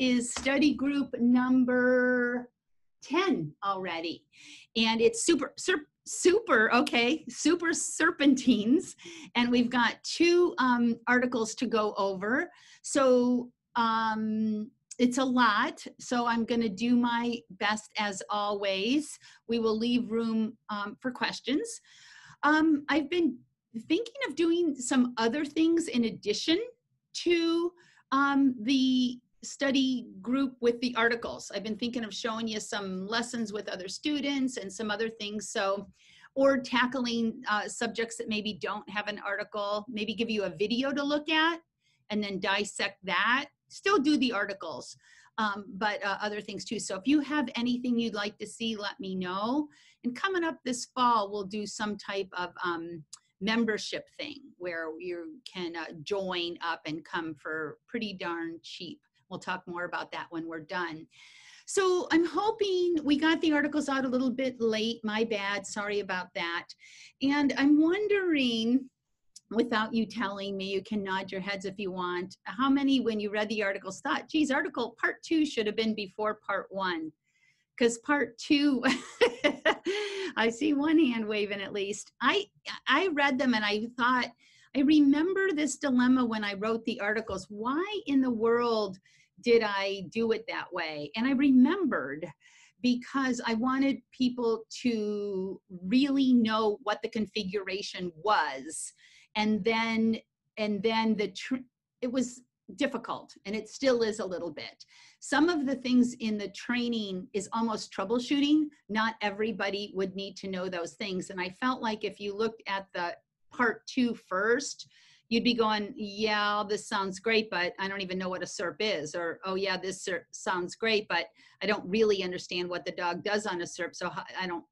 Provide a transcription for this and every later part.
is study group number 10 already. And it's super serpentines. And we've got 2 articles to go over. So it's a lot. So I'm going to do my best as always. We will leave room for questions. I've been thinking of doing some other things in addition to the study group with the articles. I've been thinking of showing you some lessons with other students and some other things. So, or tackling subjects that maybe don't have an article, maybe give you a video to look at and then dissect that. Still do the articles, but other things too. So if you have anything you'd like to see, let me know. And coming up this fall, we'll do some type of membership thing where you can join up and come for pretty darn cheap. We'll talk more about that when we're done. So I'm hoping we got the articles out a little bit late. My bad. Sorry about that. And I'm wondering, without you telling me, you can nod your heads if you want, how many, when you read the articles, thought, geez, article part 2 should have been before part 1? Because part 2, I see one hand waving at least. I read them and I thought, I remember this dilemma when I wrote the articles. Why in the world did I do it that way? And I remembered because I wanted people to really know what the configuration was. And then it was difficult, and it still is a little bit. Some of the things in the training is almost troubleshooting. Not everybody would need to know those things. And I felt like if you looked at the part 2 first, you'd be going, yeah, this sounds great, but I don't even know what a serp is. Or, oh yeah, this sounds great, but I don't really understand what the dog does on a serp, so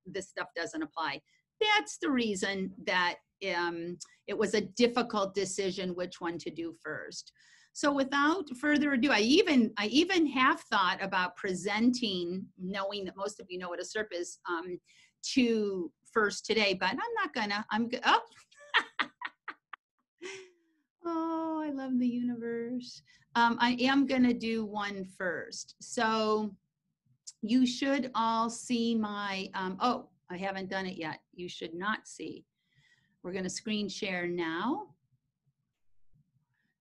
this stuff doesn't apply. That's the reason that it was a difficult decision which one to do first. So without further ado, I even have thought about presenting, knowing that most of you know what a serp is, to first today, but I'm not gonna. Oh, I love the universe. I am gonna do one first. So you should all see my, oh, I haven't done it yet. You should not see. We're gonna screen share now.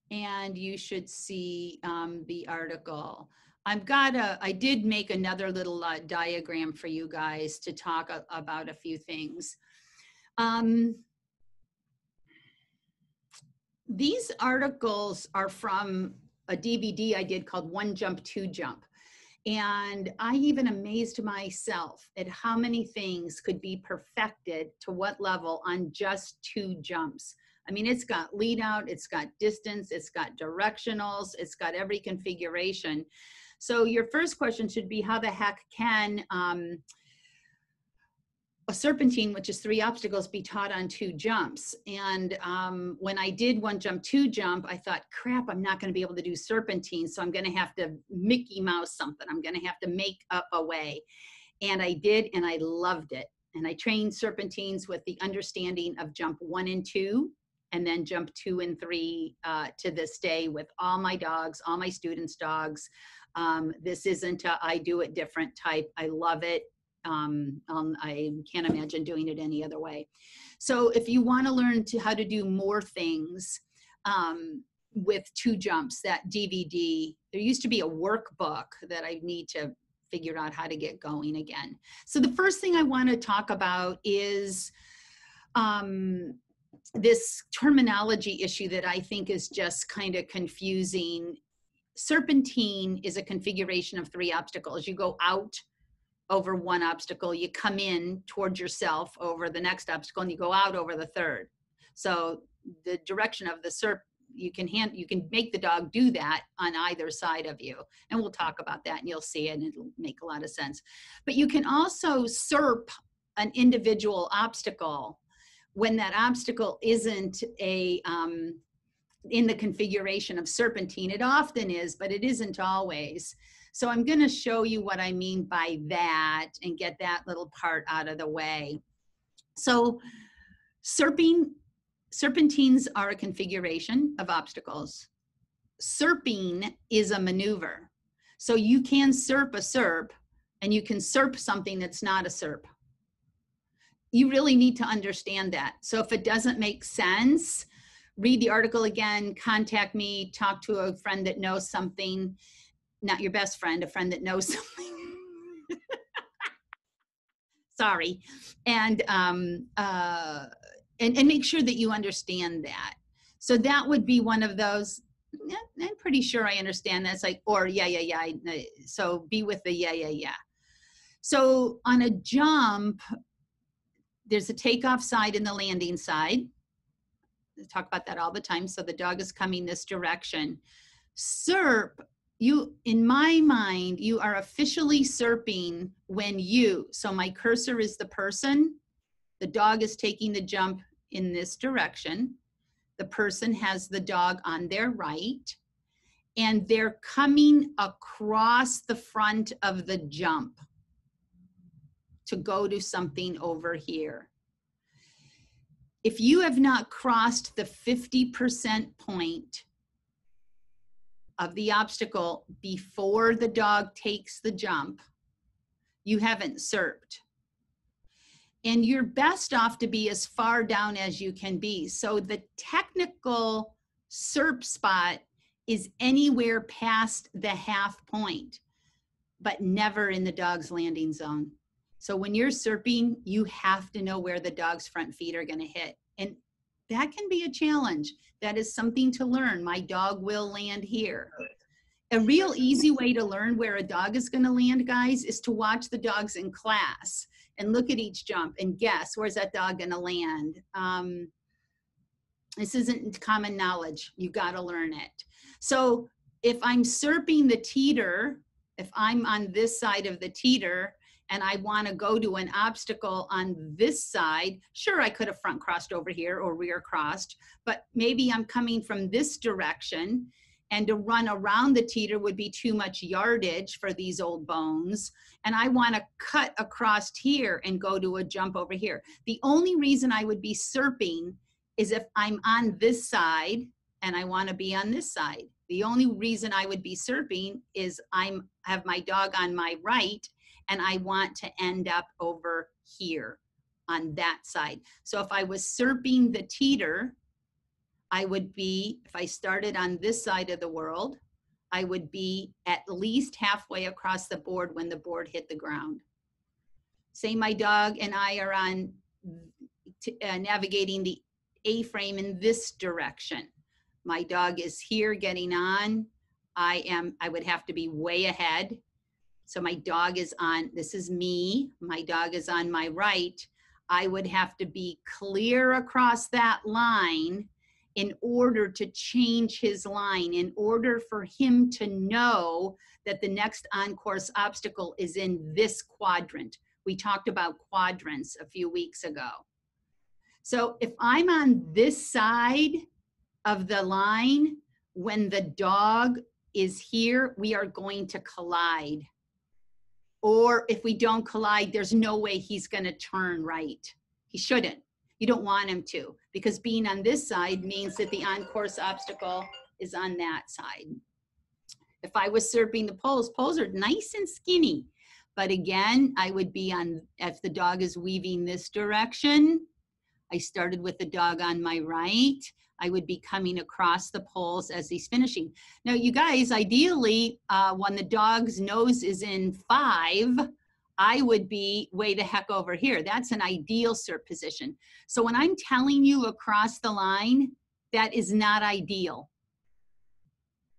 And you should see the article. I did make another little diagram for you guys to talk about a few things. These articles are from a DVD I did called One Jump, Two Jump. And I even amazed myself at how many things could be perfected to what level on just 2 jumps. I mean, it's got lead out, it's got distance, it's got directionals, it's got every configuration. So your first question should be, how the heck can a serpentine, which is 3 obstacles, be taught on 2 jumps? And when I did One Jump, Two Jump, I thought, crap, I'm not gonna be able to do serpentines, so I'm gonna have to Mickey Mouse something. I'm gonna have to make up a way. And I did, and I loved it. And I trained serpentines with the understanding of jump 1 and 2, and then jump 2 and 3 to this day with all my dogs, all my students' dogs. This isn't a I do it different type. I love it. I can't imagine doing it any other way. So if you want to learn how to do more things with 2 jumps, that DVD, there used to be a workbook that I need to figure out how to get going again. So the first thing I want to talk about is this terminology issue that I think is just kind of confusing. Serpentine is a configuration of 3 obstacles. You go out over 1 obstacle, you come in towards yourself over the next obstacle, and you go out over the 3rd. So the direction of the serp, you can make the dog do that on either side of you. And we'll talk about that and you'll see it and it'll make a lot of sense. But you can also serp an individual obstacle when that obstacle isn't in the configuration of serpentine. It often is, but it isn't always. So I'm going to show you what I mean by that and get that little part out of the way. So serpentines are a configuration of obstacles. Serping is a maneuver. So you can serp a serp, and you can serp something that's not a serp. You really need to understand that. So if it doesn't make sense, read the article again, contact me, talk to a friend that knows something, not your best friend, a friend that knows something. Sorry. And make sure that you understand that. So that would be one of those, yeah, I'm pretty sure I understand that. It's like, or yeah. So be with the yeah. So on a jump, there's a takeoff side and the landing side. I talk about that all the time. So the dog is coming this direction. Serp, you, in my mind, you are officially serping when you, so my cursor is the person, the dog is taking the jump in this direction, the person has the dog on their right, and they're coming across the front of the jump to go to something over here. If you have not crossed the 50% point of the obstacle before the dog takes the jump, you haven't serped. And you're best off to be as far down as you can be. So the technical serp spot is anywhere past the half point, but never in the dog's landing zone. So when you're serping, you have to know where the dog's front feet are going to hit. And that can be a challenge. That is something to learn. My dog will land here. A real easy way to learn where a dog is going to land, guys, is to watch the dogs in class and look at each jump and guess, where's that dog going to land? This isn't common knowledge. You got to learn it. So if I'm serping the teeter, if I'm on this side of the teeter and I want to go to an obstacle on this side, sure, I could have front crossed over here or rear crossed, but maybe I'm coming from this direction, and to run around the teeter would be too much yardage for these old bones. And I want to cut across here and go to a jump over here. The only reason I would be serping is if I'm on this side and I want to be on this side. The only reason I would be serping is I have my dog on my right and I want to end up over here on that side. So if I was serping the teeter, I would be, if I started on this side of the world, I would be at least halfway across the board when the board hit the ground. Say my dog and I are on navigating the A-frame in this direction. My dog is here getting on. I would have to be way ahead. So my dog is on, this is me, my dog is on my right. I would have to be clear across that line in order to change his line, in order for him to know that the next on-course obstacle is in this quadrant. We talked about quadrants a few weeks ago. So if I'm on this side of the line, when the dog is here, we are going to collide. Or if we don't collide, there's no way he's going to turn right. He shouldn't. You don't want him to, because being on this side means that the on-course obstacle is on that side. If I was serping the poles are nice and skinny. But again, I would be on, if the dog is weaving this direction, I started with the dog on my right, I would be coming across the poles as he's finishing. Now, you guys, ideally, when the dog's nose is in 5, I would be way the heck over here. That's an ideal serp position. So when I'm telling you across the line, that is not ideal.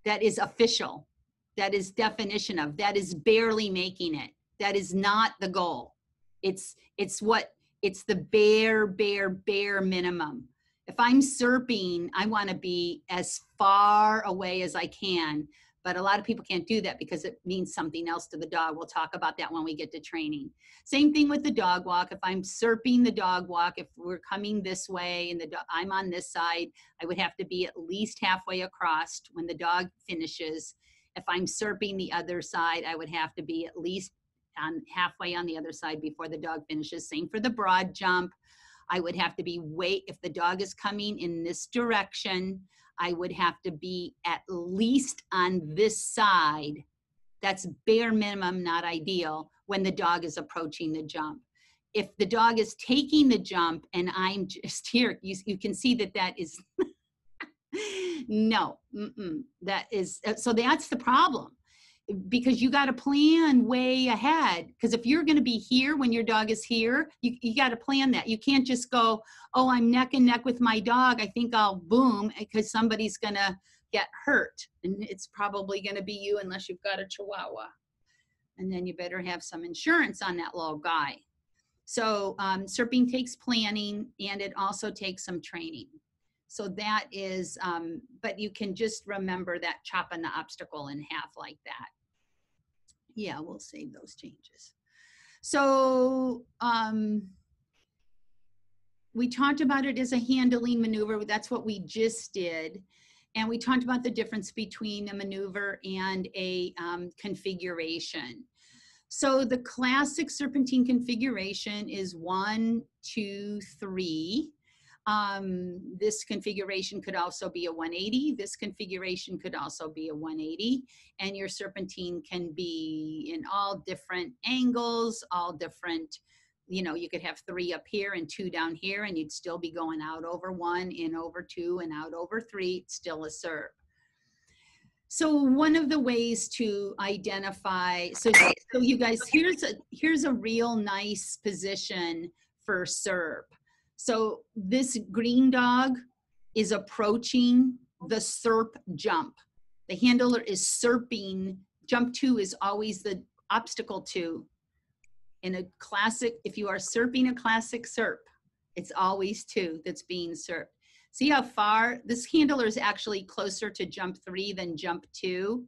That is official. That is definition of, that is barely making it. That is not the goal. It's the bare minimum. If I'm serping, I want to be as far away as I can, but a lot of people can't do that because it means something else to the dog. We'll talk about that when we get to training. Same thing with the dog walk. If I'm serping the dog walk, if we're coming this way and I'm on this side, I would have to be at least halfway across when the dog finishes. If I'm serping the other side, I would have to be at least halfway on the other side before the dog finishes. Same for the broad jump. I would have to be if the dog is coming in this direction, I would have to be at least on this side That's bare minimum, not ideal when the dog is approaching the jump. If the dog is taking the jump and I'm just here, you can see that that is, no, that is, so that's the problem. Because you got to plan way ahead. Because if you're going to be here when your dog is here, you got to plan that. You can't just go, oh, I'm neck and neck with my dog, I think I'll boom, because somebody's going to get hurt. And it's probably going to be you unless you've got a Chihuahua. And then you better have some insurance on that little guy. So serping takes planning, and it also takes some training. So that is, but you can just remember that chopping the obstacle in half like that. Yeah, we'll save those changes. So we talked about it as a handling maneuver. That's what we just did. And we talked about the difference between a maneuver and a configuration. So the classic serpentine configuration is 1, 2, 3. This configuration could also be a 180. This configuration could also be a 180. And your serpentine can be in all different angles, all different, you know, you could have 3 up here and 2 down here, and you'd still be going out over 1, in over 2, and out over 3. It's still a serp. So one of the ways to identify, so you guys, here's a real nice position for serp. So this green dog is approaching the serp jump. The handler is serping. Jump 2 is always the obstacle 2. In a classic, if you are serping a classic serp, it's always 2 that's being serped. See how far? This handler is actually closer to jump 3 than jump 2.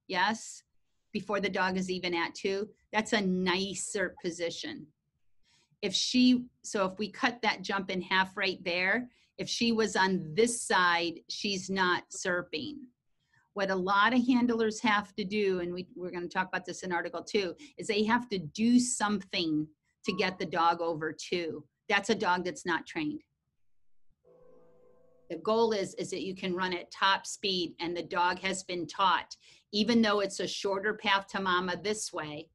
Yes, before the dog is even at 2. That's a nice serp position. So if we cut that jump in half right there, if she was on this side, she's not serping. What a lot of handlers have to do, and we're going to talk about this in article 2, is they have to do something to get the dog over 2. That's a dog that's not trained. The goal is that you can run at top speed, and the dog has been taught, even though it's a shorter path to mama this way,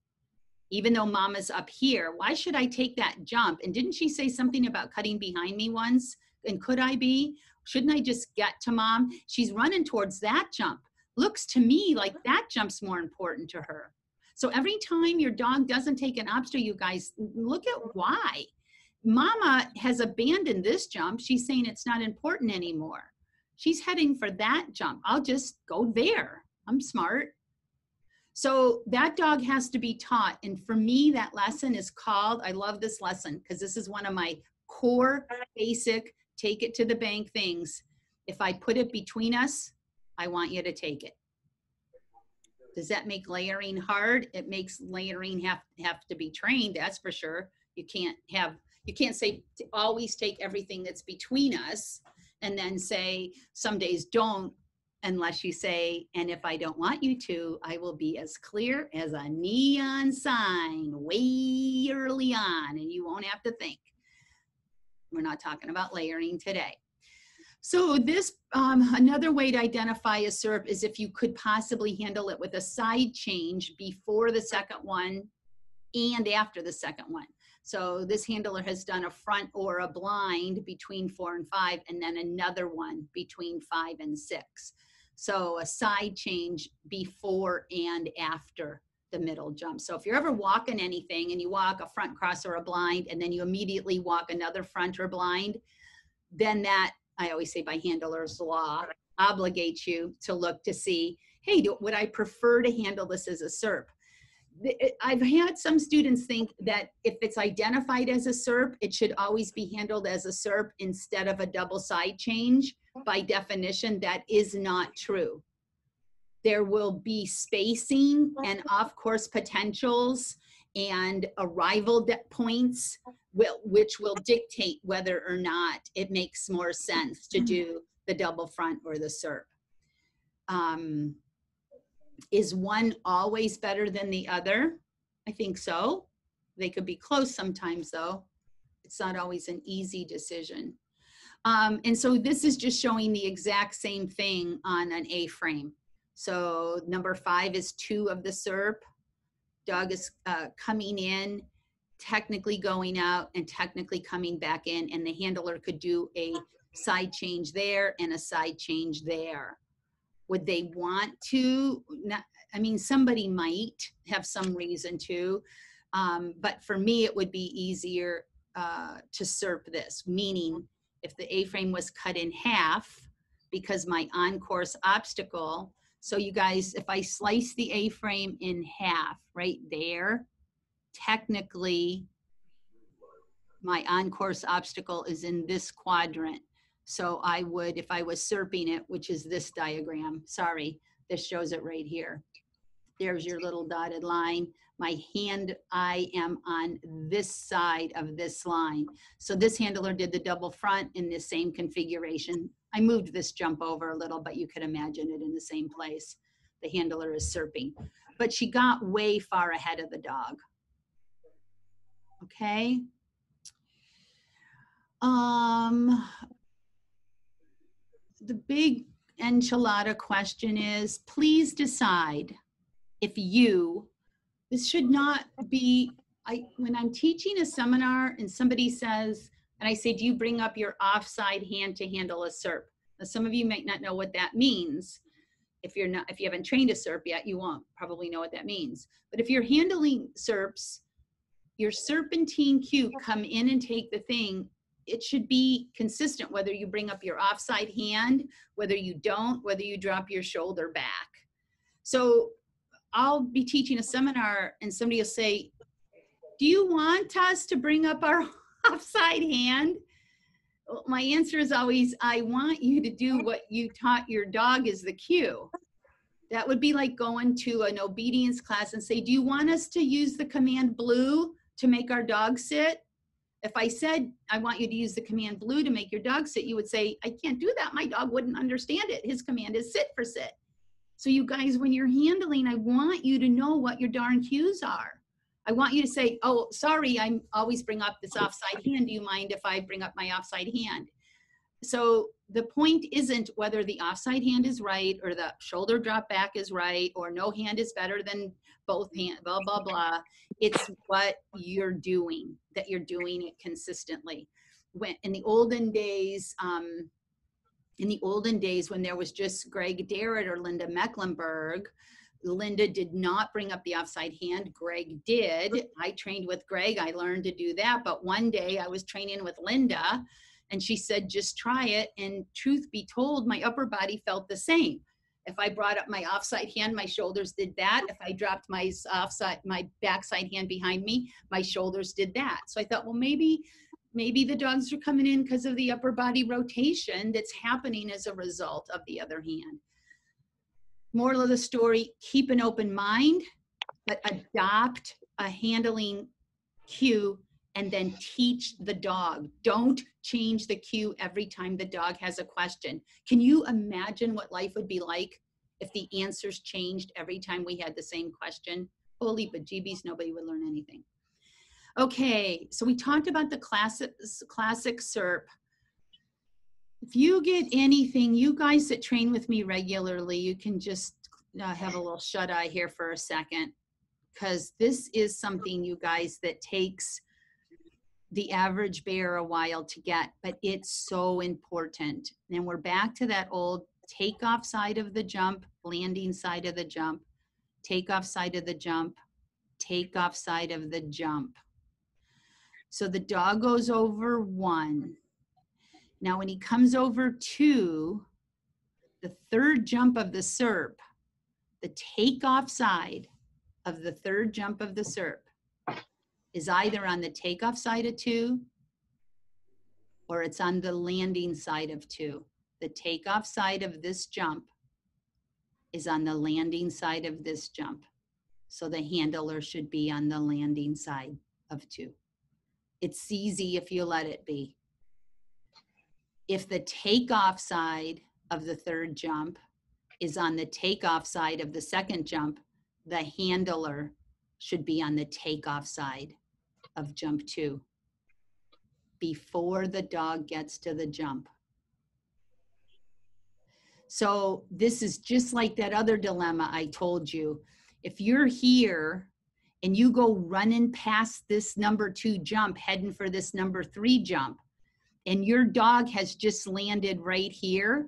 even though mama's up here, why should I take that jump? And didn't she say something about cutting behind me once? And could I be? Shouldn't I just get to mom? She's running towards that jump. Looks to me like that jump's more important to her. So every time your dog doesn't take an obstacle, you guys, look at why. Mama has abandoned this jump. She's saying it's not important anymore. She's heading for that jump. I'll just go there. I'm smart. So that dog has to be taught. And for me, that lesson is called, I love this lesson because this is one of my core basic, take it to the bank things. If I put it between us, I want you to take it. Does that make layering hard? It makes layering have to be trained, that's for sure. You can't say to always take everything that's between us and then say some days don't, unless you say, and if I don't want you to, I will be as clear as a neon sign way early on, and you won't have to think. We're not talking about layering today. So this, another way to identify a serp is if you could possibly handle it with a side change before the second one and after the second one. So this handler has done a front or a blind between 4 and 5, and then another one between 5 and 6. So a side change before and after the middle jump. So if you're ever walking anything and you walk a front cross or a blind, and then you immediately walk another front or blind, then that, I always say by handler's law, obligates you to look to see, hey, would I prefer to handle this as a serp? I've had some students think that if it's identified as a serp, it should always be handled as a serp instead of a double side change. By definition, that is not true. There will be spacing and off-course potentials and arrival points which will dictate whether or not it makes more sense to do the double front or the serp. Is one always better than the other? I think so. They could be close sometimes though. It's not always an easy decision. And so this is just showing the exact same thing on an A-frame. So number 5 is 2 of the serp. Dog is coming in, technically going out, and technically coming back in, and the handler could do a side change there and a side change there. Would they want to? Not, I mean, somebody might have some reason to, but for me, it would be easier to serp this, meaning if the A-frame was cut in half, because my on-course obstacle, so you guys, if I slice the A-frame in half right there, technically my on-course obstacle is in this quadrant. So I would, if I was serping it, which is this diagram, sorry, this shows it right here. There's your little dotted line. My hand, I am on this side of this line. So this handler did the double front in the same configuration. I moved this jump over a little, but you could imagine it in the same place. The handler is serping, but she got way far ahead of the dog. Okay. The big enchilada question is, please decide if you, this should not be, when I'm teaching a seminar and somebody says, and I say, do you bring up your offside hand to handle a serp? Now, some of you might not know what that means. If you haven't trained a serp yet, you won't probably know what that means. But if you're handling serps, your serpentine cue, come in and take the thing, it should be consistent, whether you bring up your offside hand, whether you don't, whether you drop your shoulder back. So I'll be teaching a seminar and somebody will say, do you want us to bring up our offside hand? Well, my answer is always, I want you to do what you taught your dog is the cue. That would be like going to an obedience class and say, do you want us to use the command blue to make our dog sit? If I said, I want you to use the command blue to make your dog sit, you would say, I can't do that. My dog wouldn't understand it. His command is sit for sit. So you guys, when you're handling, I want you to know what your darn cues are. I want you to say, oh, sorry, I always bring up this offside hand. Do you mind if I bring up my offside hand? So the point isn't whether the offside hand is right or the shoulder drop back is right or no hand is better than both hands, blah, blah, blah. It's what you're doing, that you're doing it consistently. When in the olden days when there was just Greg Darrett or Linda Mecklenburg, Linda did not bring up the offside hand. Greg did. I trained with Greg. I learned to do that. But one day I was training with Linda and she said, just try it. And truth be told, my upper body felt the same. If I brought up my offside hand, my shoulders did that. If I dropped my backside hand behind me, my shoulders did that. So I thought, well, maybe the dogs are coming in because of the upper body rotation that's happening as a result of the other hand. Moral of the story, keep an open mind, but adopt a handling cue and then teach the dog. Don't change the cue every time the dog has a question. Can you imagine what life would be like if the answers changed every time we had the same question? Holy bejeebies, nobody would learn anything. Okay, so we talked about the classic serp. If you get anything, you guys that train with me regularly, you can just have a little shut eye here for a second, because this is something, you guys, that takes the average bear a while to get, but it's so important. And we're back to that old takeoff side of the jump, landing side of the jump, takeoff side of the jump, takeoff side of the jump. So the dog goes over 1. Now, when he comes over 2, the third jump of the serp, the takeoff side of the third jump of the serp is either on the takeoff side of 2 or it's on the landing side of 2. The takeoff side of this jump is on the landing side of this jump. So the handler should be on the landing side of 2. It's easy if you let it be. If the takeoff side of the third jump is on the takeoff side of the second jump, the handler should be on the takeoff side of jump 2 before the dog gets to the jump. So this is just like that other dilemma I told you. If you're here and you go running past this number 2 jump, heading for this number 3 jump, and your dog has just landed right here,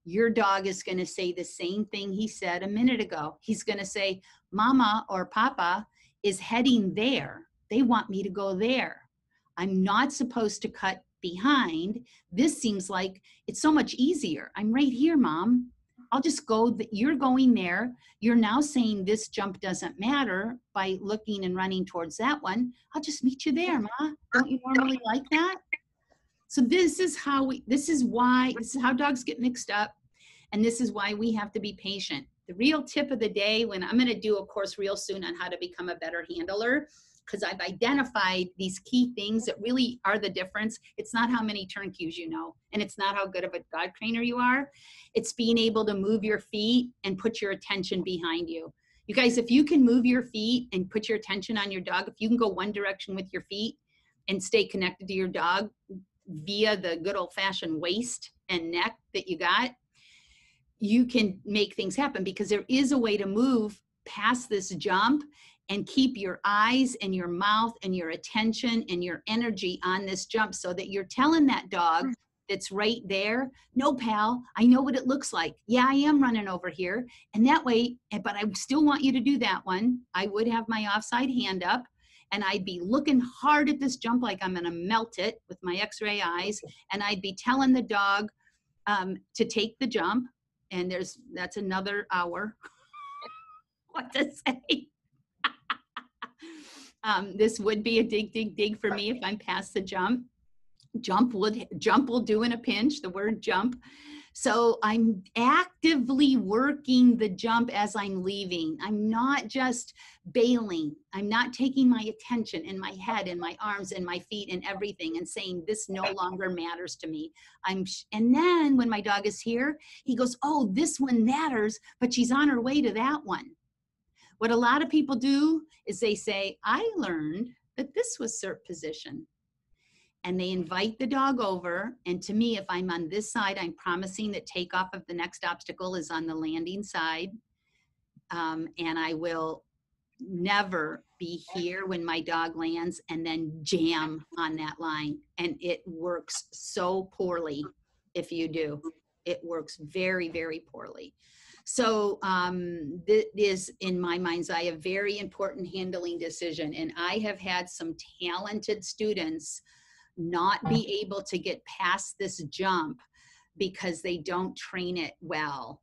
your dog is going to say the same thing he said a minute ago. He's going to say, Mama or Papa is heading there. They want me to go there. I'm not supposed to cut behind. This seems like it's so much easier. I'm right here, Mom. I'll just go. You're going there. You're now saying this jump doesn't matter by looking and running towards that one. I'll just meet you there, Ma. Don't you normally like that? So this is how dogs get mixed up. And this is why we have to be patient. The real tip of the day, when I'm going to do a course real soon on how to become a better handler, because I've identified these key things that really are the difference. It's not how many turn cues you know, and it's not how good of a dog trainer you are. It's being able to move your feet and put your attention behind you. You guys, if you can move your feet and put your attention on your dog, if you can go one direction with your feet and stay connected to your dog via the good old-fashioned waist and neck that you got, you can make things happen, because there is a way to move past this jump and keep your eyes and your mouth and your attention and your energy on this jump, so that you're telling that dog that's right there, no, pal, I know what it looks like. Yeah, I am running over here. And that way, but I still want you to do that one. I would have my offside hand up, and I'd be looking hard at this jump like I'm going to melt it with my x-ray eyes. And I'd be telling the dog to take the jump. And that's another hour. What to say? This would be a dig for me if I'm past the jump. Jump will do in a pinch, the word jump. So I'm actively working the jump as I'm leaving. I'm not just bailing. I'm not taking my attention in my head and my arms and my feet and everything and saying this no longer matters to me. And then when my dog is here, he goes, oh, this one matters, but she's on her way to that one. What a lot of people do is they say, I learned that this was SERP position. And they invite the dog over. And to me, if I'm on this side, I'm promising that takeoff of the next obstacle is on the landing side. And I will never be here when my dog lands and then jam on that line. And it works so poorly if you do. It works very, very poorly. So this is, in my mind's eye, a very important handling decision. And I have had some talented students not be able to get past this jump because they don't train it well.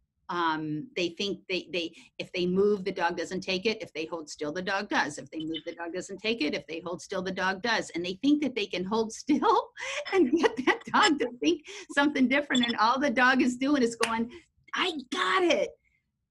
They think if they move, the dog doesn't take it. If they hold still, the dog does. If they move, the dog doesn't take it. If they hold still, the dog does. And they think that they can hold still and get that dog to think something different. And all the dog is doing is going, I got it.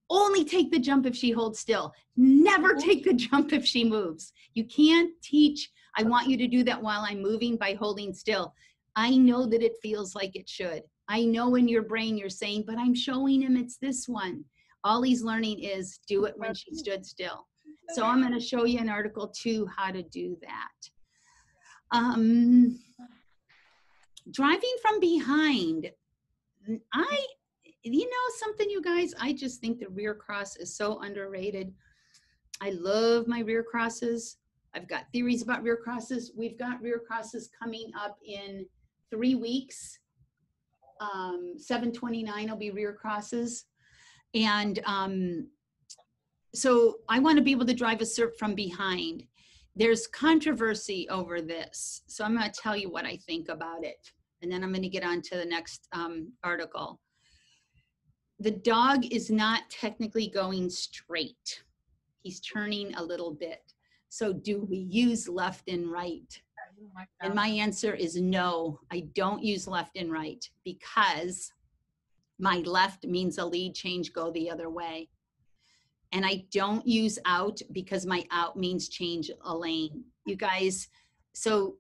Only take the jump if she holds still. Never take the jump if she moves. You can't teach, I want you to do that while I'm moving by holding still. I know that it feels like it should. I know in your brain you're saying, but I'm showing him it's this one. All he's learning is do it when she stood still. So I'm going to show you in Article 2 how to do that. Driving from behind. You know something, you guys, I just think the rear cross is so underrated. I love my rear crosses. I've got theories about rear crosses. We've got rear crosses coming up in 3 weeks. 7/29 will be rear crosses. And so I want to be able to drive a SERP from behind. There's controversy over this. So I'm going to tell you what I think about it. And then I'm going to get on to the next article. The dog is not technically going straight. He's turning a little bit. So do we use left and right? And my answer is no, I don't use left and right, because my left means a lead change, go the other way. And I don't use out because my out means change a lane. You guys, so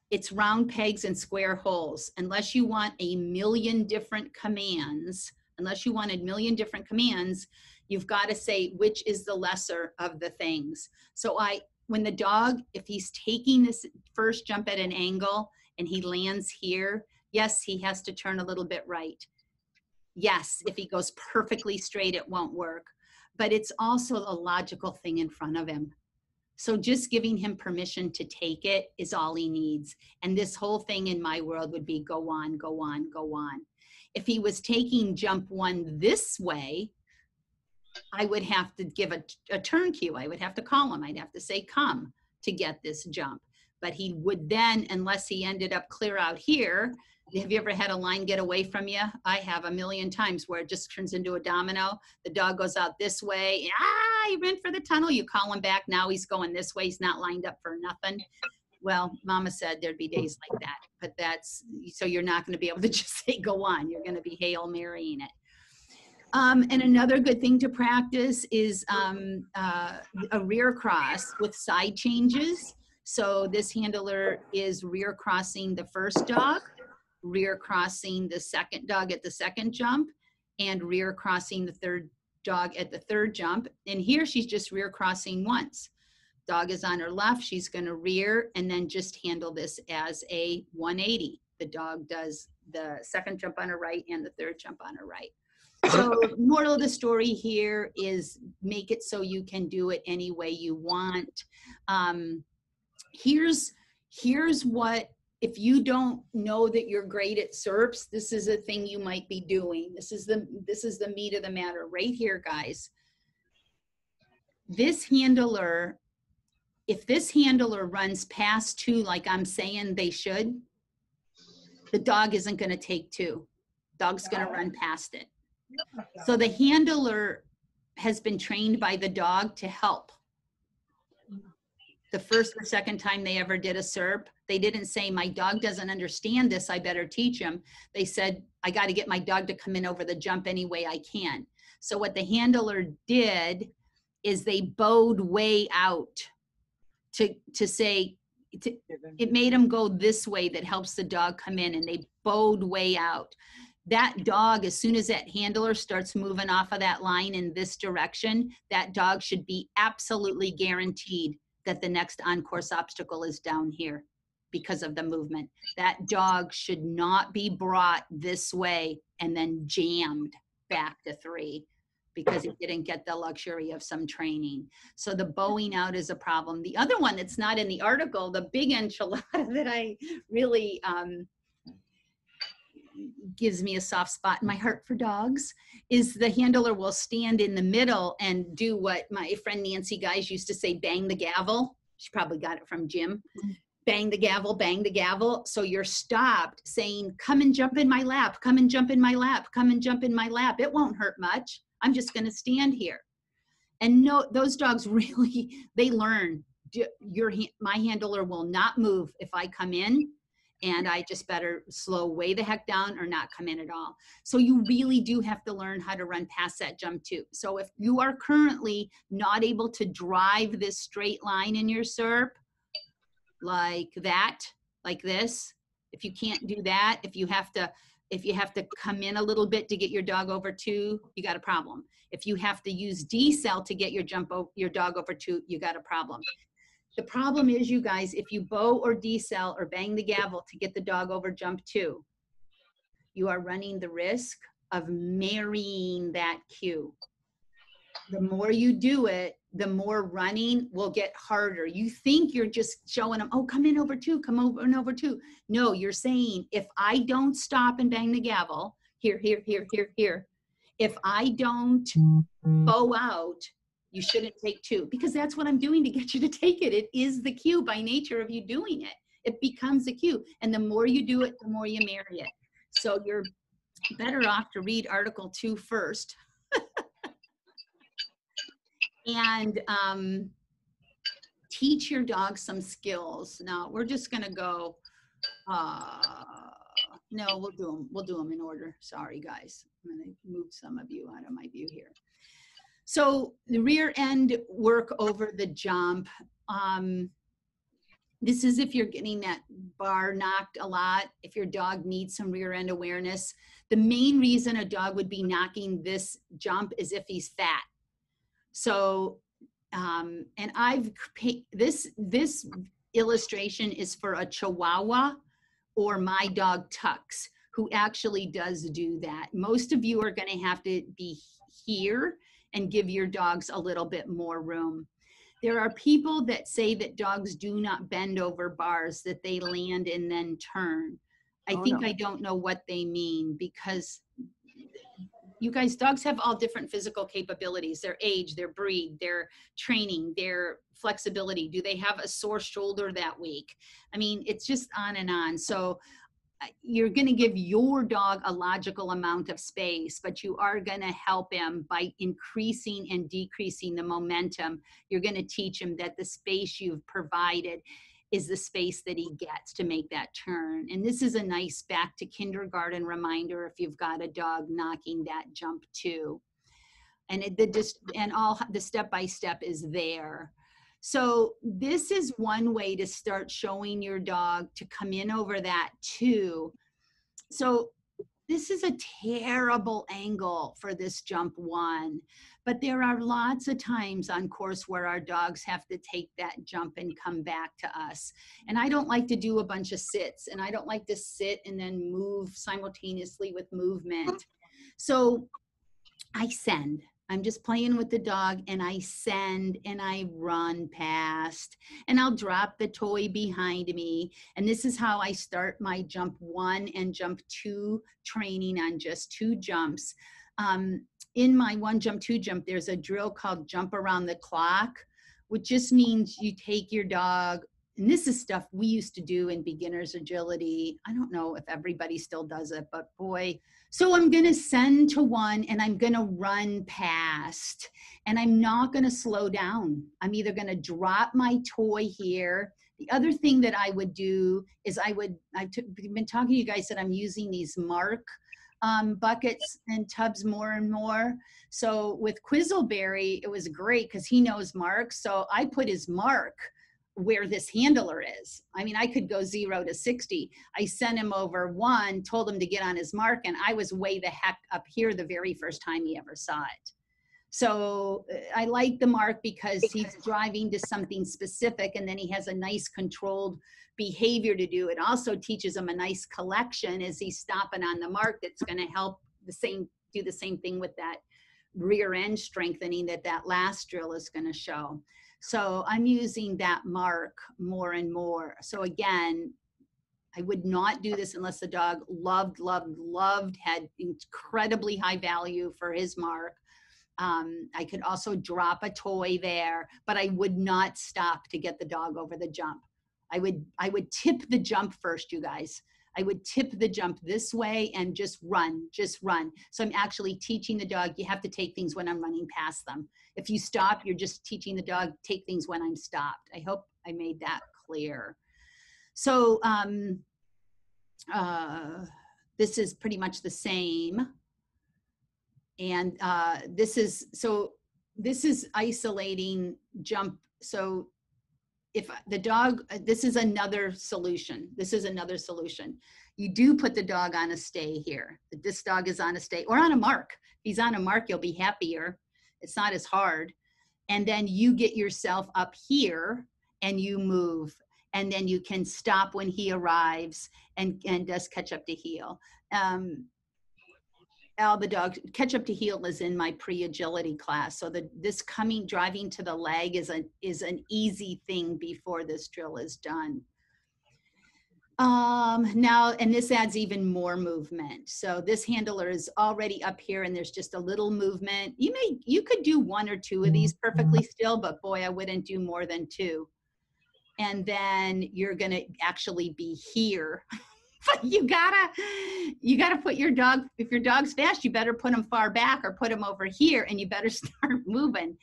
it's round pegs and square holes. Unless you want a million different commands, you've got to say which is the lesser of the things. So when the dog, if he's taking this first jump at an angle and he lands here, yes, he has to turn a little bit right. Yes, if he goes perfectly straight, it won't work. But it's also a logical thing in front of him. So just giving him permission to take it is all he needs. And this whole thing in my world would be go on, go on, go on. If he was taking jump 1 this way, I would have to give a turn cue. I would have to call him. I'd have to say, come to get this jump. But he would then, unless he ended up clear out here. Have you ever had a line get away from you? I have a million times, where it just turns into a domino. The dog goes out this way. He went for the tunnel. You call him back. Now he's going this way. He's not lined up for nothing. Well, Mama said there'd be days like that. But so you're not going to be able to just say, go on. You're going to be Hail Marying it. And another good thing to practice is a rear cross with side changes. So this handler is rear crossing the first dog, rear crossing the second dog at the second jump, and rear crossing the third dog at the third jump. And here she's just rear crossing once. Dog is on her left, she's going to rear and then just handle this as a 180. The dog does the second jump on her right and the third jump on her right. So moral of the story here is make it so you can do it any way you want. Here's what, if you don't know that you're great at serps, this is a thing you might be doing. This is the meat of the matter right here, guys. This handler, if this handler runs past 2 like I'm saying they should, the dog isn't going to take 2. Dog's going to run past it. So the handler has been trained by the dog to help. The first or second time they ever did a serp, they didn't say, my dog doesn't understand this, I better teach him. They said, I got to get my dog to come in over the jump any way I can. So what the handler did is they bowed way out to say, it made them go this way that helps the dog come in, and they bowed way out. That dog, as soon as that handler starts moving off of that line in this direction, that dog should be absolutely guaranteed that the next on-course obstacle is down here because of the movement. That dog should not be brought this way and then jammed back to 3 because he didn't get the luxury of some training. So the bowing out is a problem. The other one that's not in the article, the big enchilada that I really gives me a soft spot in my heart for dogs, is the handler will stand in the middle and do what my friend Nancy Guys used to say, bang the gavel. She probably got it from Jim. Bang the gavel, bang the gavel. So you're stopped saying, come and jump in my lap, come and jump in my lap, come and jump in my lap. It won't hurt much. I'm just going to stand here. And no, those dogs really, they learn. My handler will not move if I come in, and I just better slow way the heck down or not come in at all. So you really do have to learn how to run past that jump too. So if you are currently not able to drive this straight line in your serp, like that, like this, if you can't do that, if you have to come in a little bit to get your dog over 2, you got a problem. If you have to use decel to get your dog over 2, you got a problem. The problem is, you guys, if you bow or decel or bang the gavel to get the dog over jump 2, you are running the risk of marrying that cue. The more you do it, the more running will get harder. You think you're just showing them, oh, come in over 2, come over and over 2. No, you're saying, if I don't stop and bang the gavel, here, here, here, here, here, if I don't bow out, you shouldn't take 2, because that's what I'm doing to get you to take it. It is the cue by nature of you doing it. It becomes a cue. And the more you do it, the more you marry it. So you're better off to read Article 2 first. And teach your dog some skills. Now we're just gonna go, no, we'll do them in order. Sorry guys, I'm gonna move some of you out of my view here. So the rear end work over the jump. This is if you're getting that bar knocked a lot, if your dog needs some rear end awareness. The main reason a dog would be knocking this jump is if he's fat. So, and this illustration is for a Chihuahua or my dog Tux, who actually does do that. Most of you are going to have to be here and give your dogs a little bit more room. There are people that say that dogs do not bend over bars, that they land and then turn. I think I don't know what they mean, because you guys, dogs have all different physical capabilities, their age, their breed, their training, their flexibility. Do they have a sore shoulder that week? I mean, it's just on and on. So you're going to give your dog a logical amount of space, but you are going to help him by increasing and decreasing the momentum. You're going to teach him that the space you've provided is the space that he gets to make that turn. And this is a nice back to kindergarten reminder if you've got a dog knocking that jump too. And all the step-by-step is there. So this is one way to start showing your dog to come in over that too. So this is a terrible angle for this jump one, but there are lots of times on course where our dogs have to take that jump and come back to us. And I don't like to do a bunch of sits, and I don't like to sit and then move simultaneously with movement. So I send. I'm just playing with the dog, and I send and I run past, and I'll drop the toy behind me. And this is how I start my jump 1 and jump 2 training on just 2 jumps. In my 1 jump 2 jump, there's a drill called jump around the clock, which just means you take your dog. And this is stuff we used to do in beginner's agility. I don't know if everybody still does it, but boy. So I'm going to send to 1 and I'm going to run past, and I'm not going to slow down. I'm either going to drop my toy here. The other thing that I would do is I've been talking to you guys that I'm using these mark buckets and tubs more and more. So with Quizzleberry, it was great because he knows marks. So I put his mark where this handler is. I mean, I could go 0 to 60. I sent him over 1, told him to get on his mark, and I was way the heck up here the very first time he ever saw it. So I like the mark because he's driving to something specific, and then he has a nice controlled behavior to do. It also teaches him a nice collection as he's stopping on the mark that's going to help do the same thing with that rear end strengthening that last drill is going to show. So I'm using that mark more and more. So again, I would not do this unless the dog loved, had incredibly high value for his mark. I could also drop a toy there, but I would not stop to get the dog over the jump. I would tip the jump first, you guys. I would tip the jump this way and just run. So I'm actually teaching the dog, you have to take things when I'm running past them. If you stop, you're just teaching the dog, take things when I'm stopped. I hope I made that clear. So this is pretty much the same. And this is isolating jump. So if the dog, this is another solution. You do put the dog on a stay here. This dog is on a stay or on a mark. If he's on a mark, you'll be happier. It's not as hard. And then you get yourself up here and you move. And then you can stop when he arrives and does catch up to heel. The dog catch up to heel is in my pre-agility class. So driving to the leg is an easy thing before this drill is done. Now, and this adds even more movement. So this handler is already up here and there's just a little movement. You could do 1 or 2 of these perfectly still, but boy, I wouldn't do more than 2. And then you're going to actually be here. But you gotta put your dog, if your dog's fast, you better put him far back or put him over here, and you better start moving.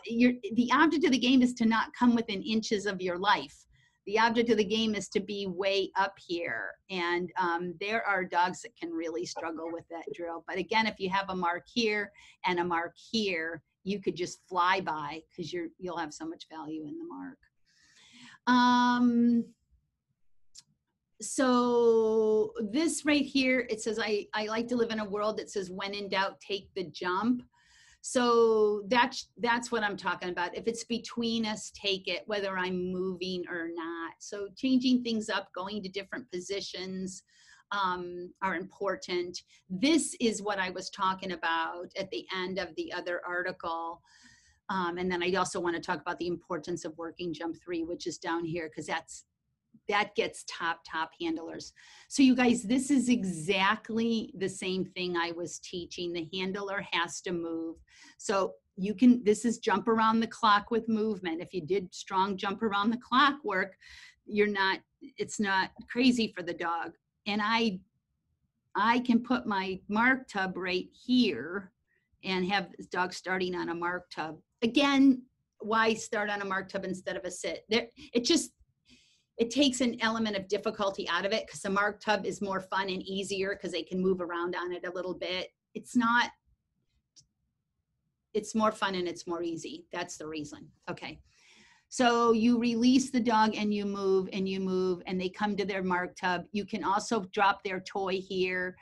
The object of the game is to not come within inches of your life. The object of the game is to be way up here. And there are dogs that can really struggle with that drill. But again, if you have a mark here and a mark here, you could just fly by because you'll have so much value in the mark. So this right here, it says, I like to live in a world that says, when in doubt, take the jump. So that's what I'm talking about. If it's between us, take it, whether I'm moving or not. So changing things up, going to different positions. are important. This is what I was talking about at the end of the other article. And then I also want to talk about the importance of working jump 3, which is down here, because that gets top handlers. So you guys, this is exactly the same thing I was teaching. The handler has to move. So you can, this is jump around the clock with movement. If you did strong jump around the clock work, it's not crazy for the dog. And I can put my mark tub right here and have the dog starting on a mark tub. Again, why start on a mark tub instead of a sit? It takes an element of difficulty out of it, because the mark tub is more fun and easier because they can move around on it a little bit. It's more fun and it's more easy. That's the reason. Okay. So you release the dog and you move and they come to their mark tub. You can also drop their toy here,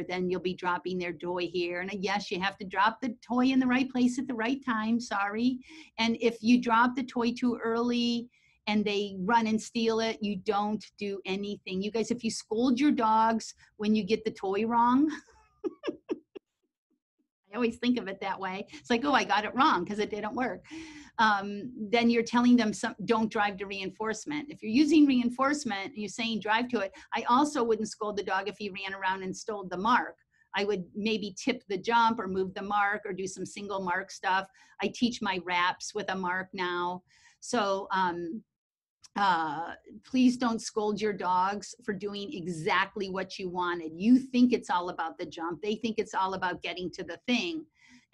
then you'll be dropping their toy here. And yes, you have to drop the toy in the right place at the right time, sorry. And if you drop the toy too early and they run and steal it, you don't do anything. You guys, if you scold your dogs when you get the toy wrong, I always think of it that way. It's like, oh, I got it wrong because it didn't work. Then you're telling them don't drive to reinforcement. If you're using reinforcement and you're saying drive to it, I also wouldn't scold the dog if he ran around and stole the mark. I would maybe tip the jump or move the mark or do some single mark stuff. I teach my wraps with a mark now. So please don't scold your dogs for doing exactly what you wanted. You think it's all about the jump. They think it's all about getting to the thing.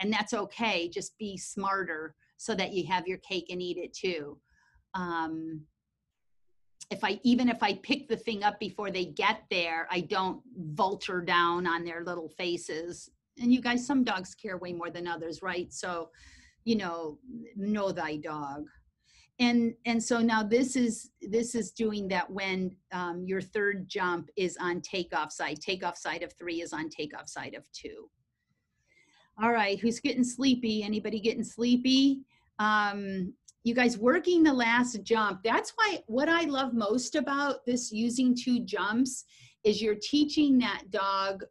And that's okay. Just be smarter so that you have your cake and eat it too. Even if I pick the thing up before they get there, I don't vulture down on their little faces. And you guys, some dogs care way more than others, right? So, know thy dog. And so now this is doing that when your third jump is on takeoff side. Takeoff side of 3 is on takeoff side of 2. All right, who's getting sleepy? Anybody getting sleepy? You guys, working the last jump. That's why what I love most about this using 2 jumps is you're teaching that dog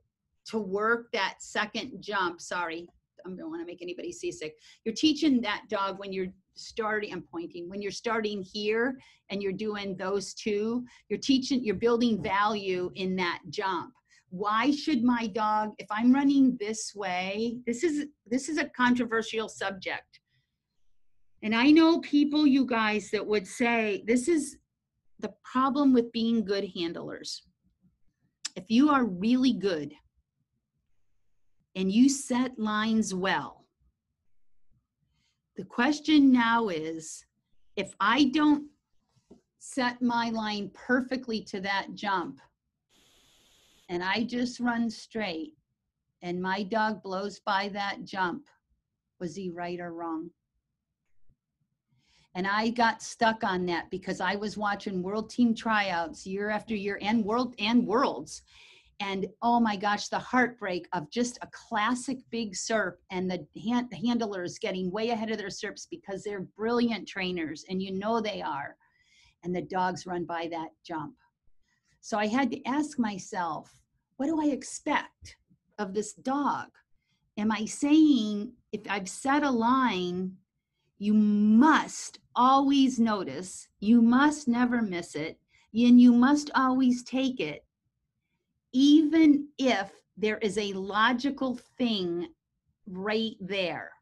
to work that second jump. Sorry, I don't want to make anybody seasick. You're teaching that dog when you're starting, I'm pointing, when you're starting here and you're doing those 2, you're building value in that jump. Why should my dog, if I'm running this way, this is a controversial subject. And I know people, you guys, that would say this is the problem with being good handlers. If you are really good and you set lines well, the question now is, if I don't set my line perfectly to that jump and I just run straight and my dog blows by that jump, was he right or wrong? And I got stuck on that because I was watching world team tryouts year after year and worlds. And oh my gosh, the heartbreak of just a classic big serp and the handlers getting way ahead of their serps because they're brilliant trainers and they are. And the dogs run by that jump. So I had to ask myself, what do I expect of this dog? Am I saying, if I've set a line, you must always notice, you must never miss it, and you must always take it, even if there is a logical thing right there?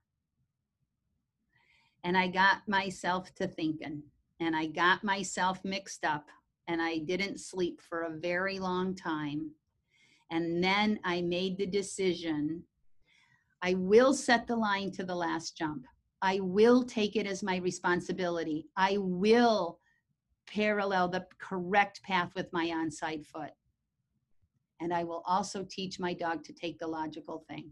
And I got myself to thinking, and I got myself mixed up, and I didn't sleep for a very long time. And then I made the decision, I will set the line to the last jump. I will take it as my responsibility. I will parallel the correct path with my onside foot. And I will also teach my dog to take the logical thing,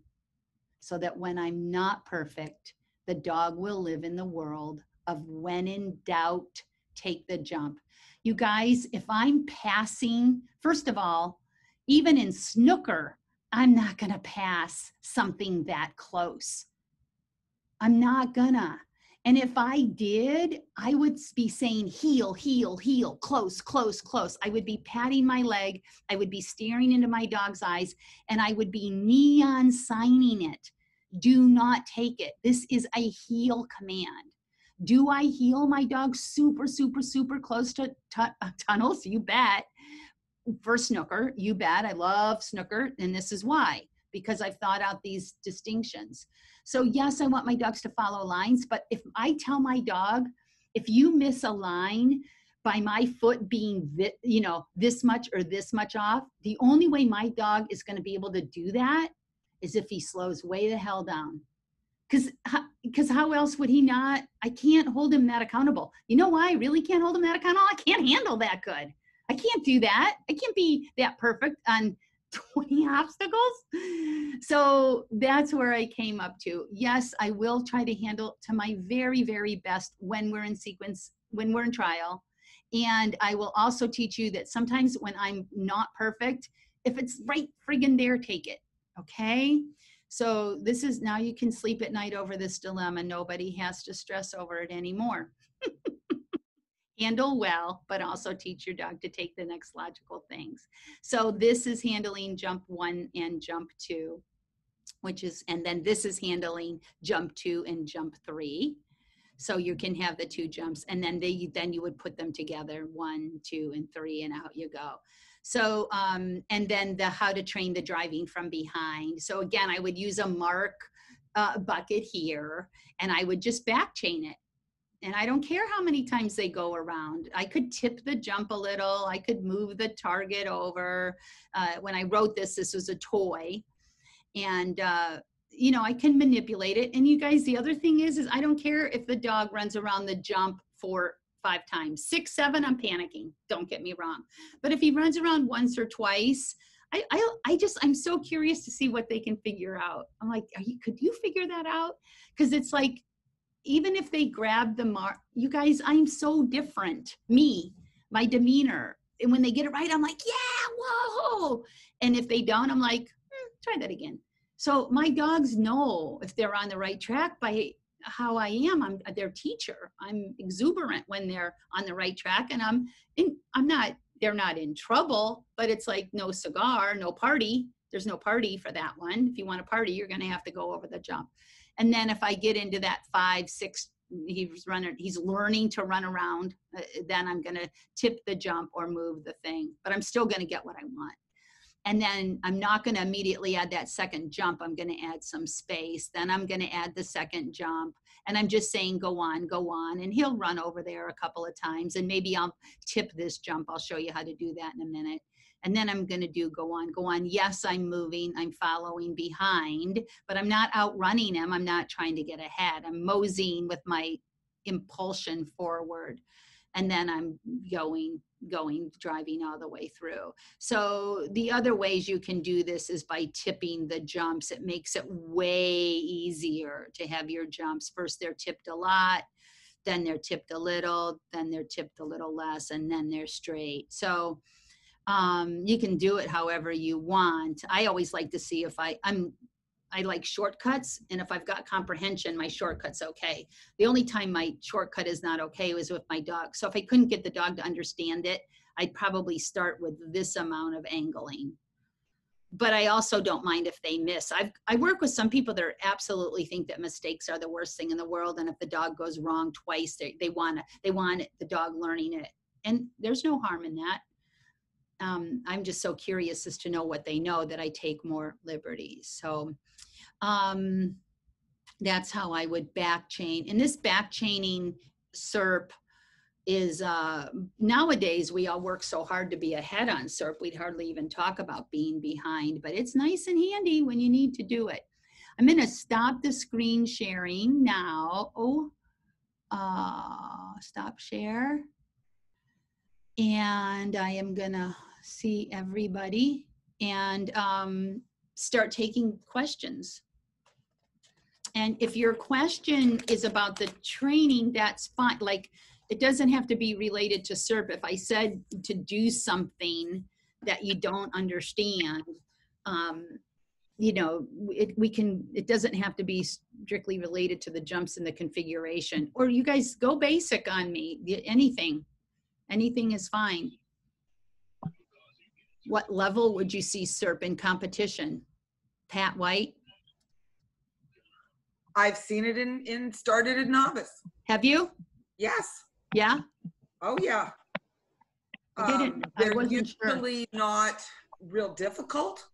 so that when I'm not perfect, the dog will live in the world of when in doubt, take the jump. You guys, if I'm passing, first of all, even in snooker, I'm not gonna pass something that close. I'm not gonna. And if I did, I would be saying heel, heel, heel, close, close, close. I would be patting my leg. I would be staring into my dog's eyes, and I would be neon signing it. Do not take it. This is a heel command. Do I heel my dog super, super, super close to tunnels? You bet. For snooker, you bet. I love snooker, and this is why, because I've thought out these distinctions. So yes, I want my dogs to follow lines, but if I tell my dog, if you miss a line by my foot being this much or this much off, the only way my dog is going to be able to do that is if he slows way the hell down. Because how else would he not? I can't hold him that accountable. You know why I really can't hold him that accountable? I can't handle that good. I can't do that. I can't be that perfect on 20 obstacles. So that's where I came up to. Yes, I will try to handle to my very, very best when we're in sequence, when we're in trial. And I will also teach you that sometimes when I'm not perfect, if it's right friggin' there, take it. Okay? So this is, now you can sleep at night over this dilemma. Nobody has to stress over it anymore. Handle well, but also teach your dog to take the next logical things. So this is handling jump 1 and jump 2, which is, and then this is handling jump 2 and jump 3. So you can have the 2 jumps, and then you would put them together, 1, 2, and 3, and out you go. So, and then the how to train the driving from behind. So again, I would use a mark bucket here, and I would just back chain it. And I don't care how many times they go around. I could tip the jump a little. I could move the target over. When I wrote this, this was a toy. And, I can manipulate it. And you guys, the other thing is I don't care if the dog runs around the jump 5 times. 6, 7, I'm panicking. Don't get me wrong. But if he runs around once or twice, I'm so curious to see what they can figure out. I'm like, could you figure that out? Because it's like, even if they grab the mark, you guys, I'm so different. Me, my demeanor. And when they get it right, I'm like, yeah, whoa. And if they don't, I'm like, try that again. So my dogs know if they're on the right track by how I am. I'm their teacher. I'm exuberant when they're on the right track, and they're not in trouble, but it's like no cigar, no party. There's no party for that one. If you want a party, you're going to have to go over the jump. And then if I get into that 5, 6, he's learning to run around, then I'm going to tip the jump or move the thing, but I'm still going to get what I want. And then I'm not going to immediately add that second jump. I'm going to add some space. Then I'm going to add the second jump. And I'm just saying, go on, go on. And he'll run over there a couple of times. And maybe I'll tip this jump. I'll show you how to do that in a minute. And then I'm going to do go on, go on. Yes, I'm moving. I'm following behind, but I'm not outrunning him. I'm not trying to get ahead. I'm moseying with my impulsion forward. And then I'm going, driving all the way through. So the other ways you can do this is by tipping the jumps. It makes it way easier to have your jumps. First, they're tipped a lot, then they're tipped a little, then they're tipped a little less, and then they're straight. So you can do it however you want. I always like to see if I like shortcuts, and if I've got comprehension, my shortcut's okay. The only time my shortcut is not okay was with my dog. So if I couldn't get the dog to understand it, I'd probably start with this amount of angling. But I also don't mind if they miss. I work with some people that absolutely think that mistakes are the worst thing in the world, and if the dog goes wrong twice, they want the dog learning it, and there's no harm in that. I'm just so curious as to know what they know that I take more liberties. So that's how I would back chain. And this back chaining SERP is, nowadays we all work so hard to be ahead on SERP, we'd hardly even talk about being behind, but it's nice and handy when you need to do it. I'm going to stop the screen sharing now. Stop share. And I am going to see everybody and start taking questions. And if your question is about the training, that's fine. Like, it doesn't have to be related to SERP. If I said to do something that you don't understand, you know, it doesn't have to be strictly related to the jumps in the configuration, or you guys go basic on me. Anything is fine. What level would you see SERP in competition? Pat White? I've seen it started at novice. Have you? Yes. Yeah? Oh yeah. I They're wasn't sure. usually not real difficult.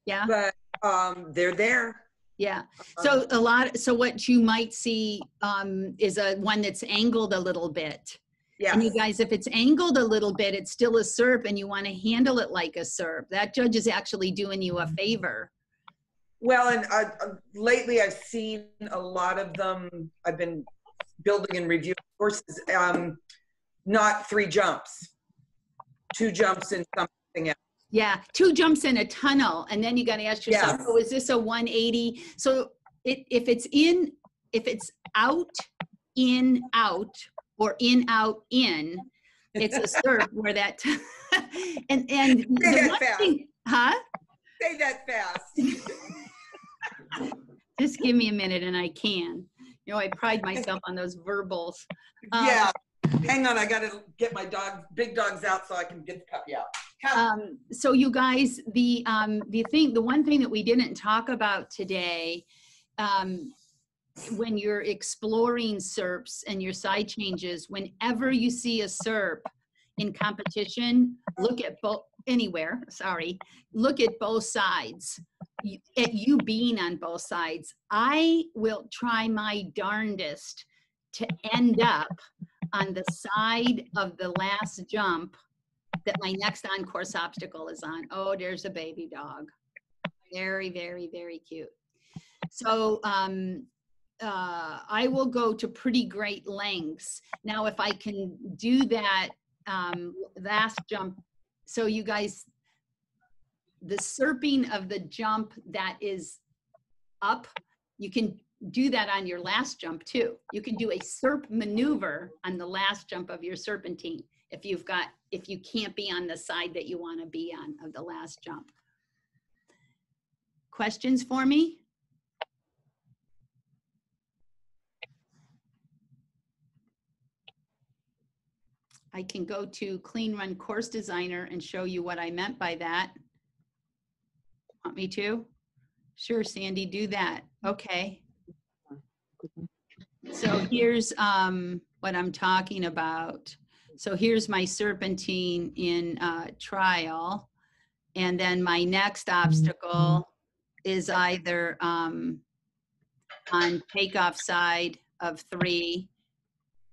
Yeah. But they're there. Yeah. So so what you might see is one that's angled a little bit. Yes. And you guys, if it's angled a little bit, it's still a SERP, and you want to handle it like a SERP. That judge is actually doing you a favor. Well, and lately I've seen a lot of them. I've been building and reviewing courses, not 3 jumps, 2 jumps in something else. Yeah, 2 jumps in a tunnel, and then you got to ask yourself, yes. Oh, is this a 180? So if it's out, in, out, or in, out, in, it's a SERP where that. and say that fast. Huh? Say that fast. Just give me a minute, and I can. You know, I pride myself on those verbals. Yeah. Hang on, I got to get my big dogs out so I can get the puppy out. So you guys, the one thing that we didn't talk about today, when you're exploring SERPs and your side changes, whenever you see a SERP in competition, look at both sides. At you being on both sides. I will try my darndest to end up on the side of the last jump that my next on-course obstacle is on. Oh, there's a baby dog. Very, very, very cute. So I will go to pretty great lengths. Now, if I can do that last jump, so you guys, the SERPing of the jump that is up, you can do that on your last jump too. You can do a SERP maneuver on the last jump of your serpentine if you can't be on the side that you want to be on of the last jump. Questions for me? I can go to Clean Run Course Designer and show you what I meant by that. Want me to? Sure, Sandy, do that. Okay. So here's what I'm talking about. So here's my serpentine in trial. And then my next obstacle is either on takeoff side of 3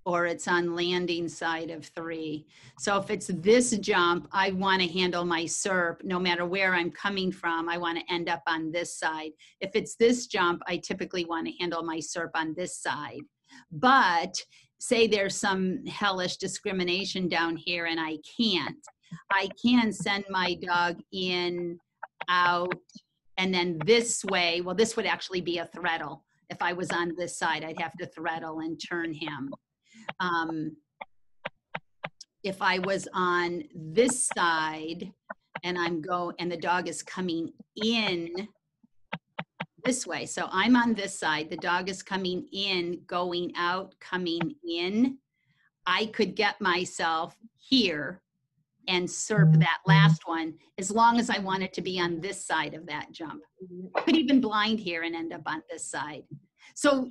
or it's on landing side of 3. So if it's this jump, I want to handle my SERP no matter where I'm coming from. I want to end up on this side. If it's this jump, I typically want to handle my SERP on this side. But say there's some hellish discrimination down here and I can send my dog in, out, and then this way. Well, this would actually be a throttle. If I was on this side, I'd have to throttle and turn him. If I was on this side and the dog is coming in this way. So I'm on this side, the dog is coming in, going out, coming in. I could get myself here and SERP that last one as long as I wanted to be on this side of that jump. I could even blind here and end up on this side. So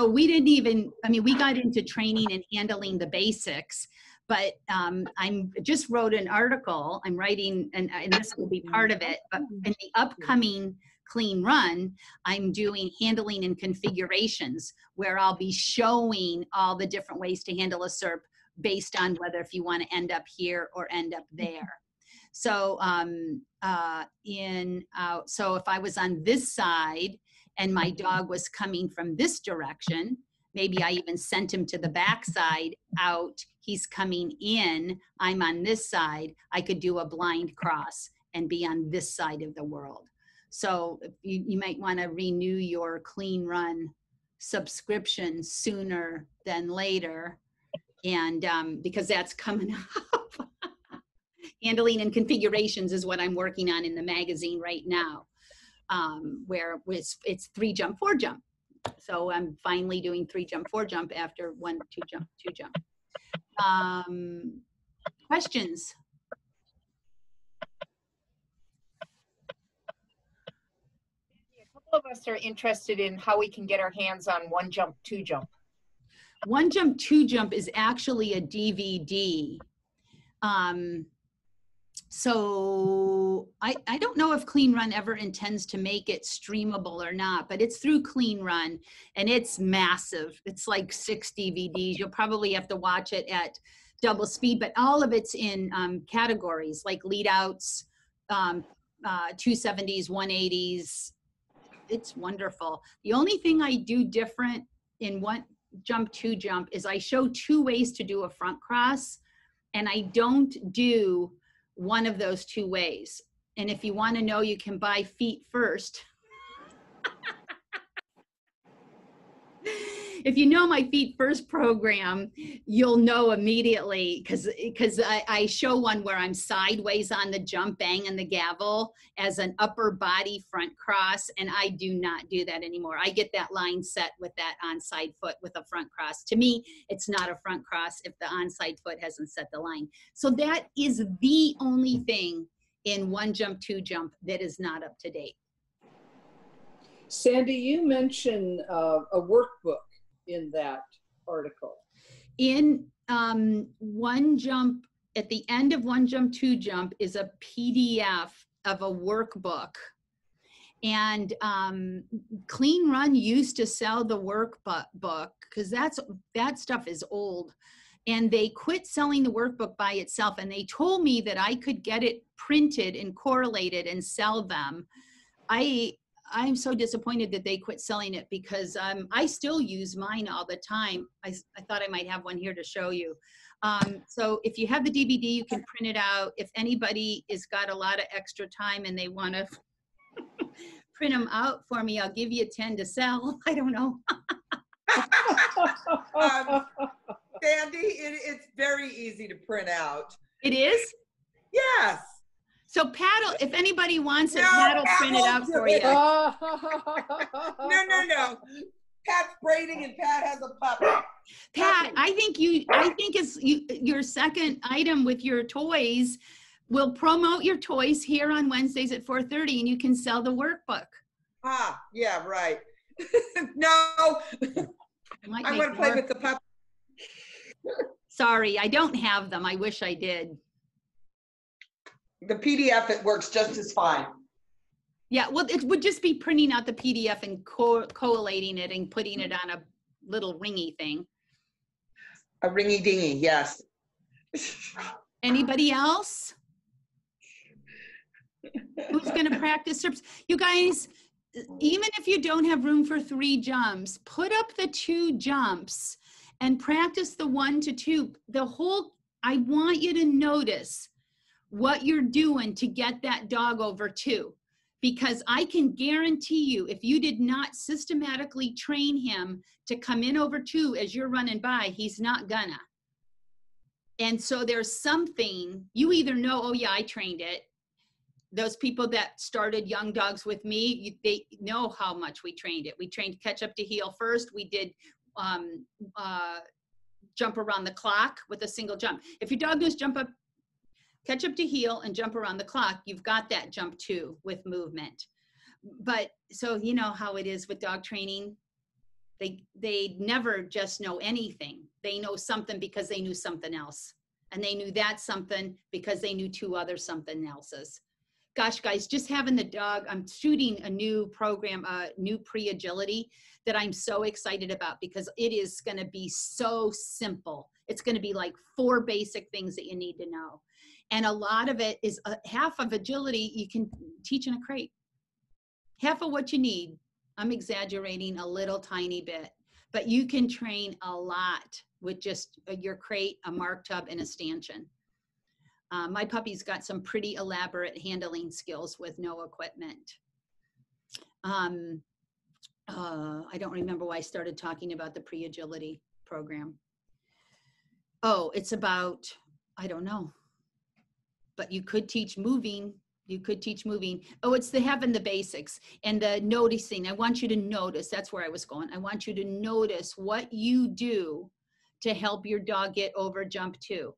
we didn't even, we got into training and handling the basics, but I'm just wrote an article I'm writing, and this will be part of it, but in the upcoming Clean Run, I'm doing handling and configurations where I'll be showing all the different ways to handle a SERP based on whether if you want to end up here or end up there. So so if I was on this side and my dog was coming from this direction, maybe I even sent him to the back side, out, he's coming in, I'm on this side, I could do a blind cross and be on this side of the world. So you might want to renew your Clean Run subscription sooner than later, and because that's coming up. Handling and configurations is what I'm working on in the magazine right now. where it's 3 jump, 4 jump. So I'm finally doing 3 jump, 4 jump after 1, 2 jump, 2 jump. Questions? A couple of us are interested in how we can get our hands on 1 jump, 2 jump. 1 jump, 2 jump is actually a DVD. So I don't know if Clean Run ever intends to make it streamable or not, but it's through Clean Run and it's massive. It's like 6 DVDs. You'll probably have to watch it at double speed, but all of it's in categories like lead outs, 270s, 180s. It's wonderful. The only thing I do different in 1 jump, 2 jump is I show 2 ways to do a front cross, and I don't do one of those 2 ways. And if you want to know, you can buy Feet First. If you know my Feet First program, you'll know immediately because I show one where I'm sideways on the jump, banging the gavel as an upper body front cross, and I do not do that anymore. I get that line set with that onside foot with a front cross. To me, it's not a front cross if the onside foot hasn't set the line. So that is the only thing in 1 jump, 2 jump that is not up to date. Sandy, you mentioned a workbook in that article. In 1 jump, at the end of 1 jump, 2 jump is a PDF of a workbook. And Clean Run used to sell the workbook because that stuff is old. And they quit selling the workbook by itself. And they told me that I could get it printed and correlated and sell them. I'm so disappointed that they quit selling it because I still use mine all the time. I thought I might have one here to show you. So if you have the DVD, you can print it out. If anybody has got a lot of extra time and they want to print them out for me, I'll give you 10 to sell. I don't know. Sandy, it's very easy to print out. It is? Yes. So Pat, if anybody wants it, Pat will print it out for you. No. Pat's braiding and Pat has a puppy. Pat, I think your second item with your toys will promote your toys here on Wednesdays at 4:30, and you can sell the workbook. Ah, yeah, right. No, I'm going to play with the puppy. Sorry, I don't have them. I wish I did. The PDF, it works just as fine. Yeah, well, it would just be printing out the PDF and collating it and putting it on a little ringy thing. A ringy dingy, yes. Anybody else? Who's going to practice serps? You guys, even if you don't have room for 3 jumps, put up the 2 jumps and practice the 1 to 2. I want you to notice what you're doing to get that dog over 2. Because I can guarantee you, if you did not systematically train him to come in over 2 as you're running by, he's not gonna. And so there's something, you either know, oh yeah, I trained it. Those people that started Young Dogs with me, they know how much we trained it. We trained catch up to heel first. We did jump around the clock with a single jump. If your dog knows jump up, catch up to heel and jump around the clock, you've got that jump 2 with movement. But so you know how it is with dog training. They never just know anything. They know something because they knew something else. And they knew that something because they knew 2 other something else's. Gosh, guys, just having the dog, I'm shooting a new program, new pre-agility that I'm so excited about because it is going to be so simple. It's going to be like 4 basic things that you need to know. And a lot of it is half of agility you can teach in a crate. Half of what you need, I'm exaggerating a little tiny bit, but you can train a lot with just your crate, a mark tub, and a stanchion. My puppy's got some pretty elaborate handling skills with no equipment. I don't remember why I started talking about the pre-agility program. Oh, it's about, I don't know. But you could teach moving You could teach moving. Oh, it's the having the basics and the noticing. I want you to notice. That's where I was going. I want you to notice what you do to help your dog get over jump 2.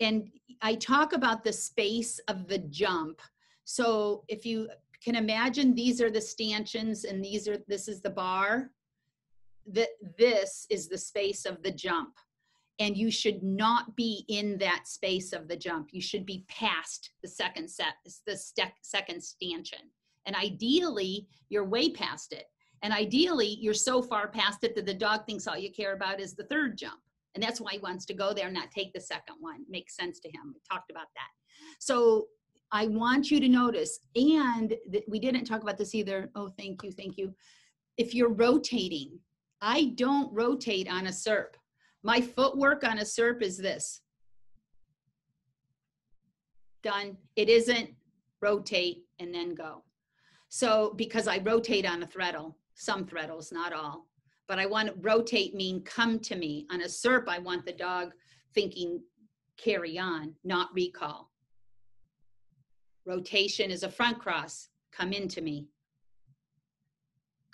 And I talk about the space of the jump. So if you can imagine, these are the stanchions and this is the bar. This is the space of the jump. And you should not be in that space of the jump. You should be past the second second stanchion. And ideally, you're way past it. And ideally, you're so far past it that the dog thinks all you care about is the third jump. And that's why he wants to go there and not take the second one. Makes sense to him. We talked about that. So I want you to notice, and we didn't talk about this either. Oh, thank you, thank you. If you're rotating, I don't rotate on a serp. My footwork on a serp is this. Done. It isn't rotate and then go. So because I rotate on a threadle, some threadles, not all, but I want to rotate mean come to me. On a serp, I want the dog thinking carry on, not recall. Rotation is a front cross, come into me.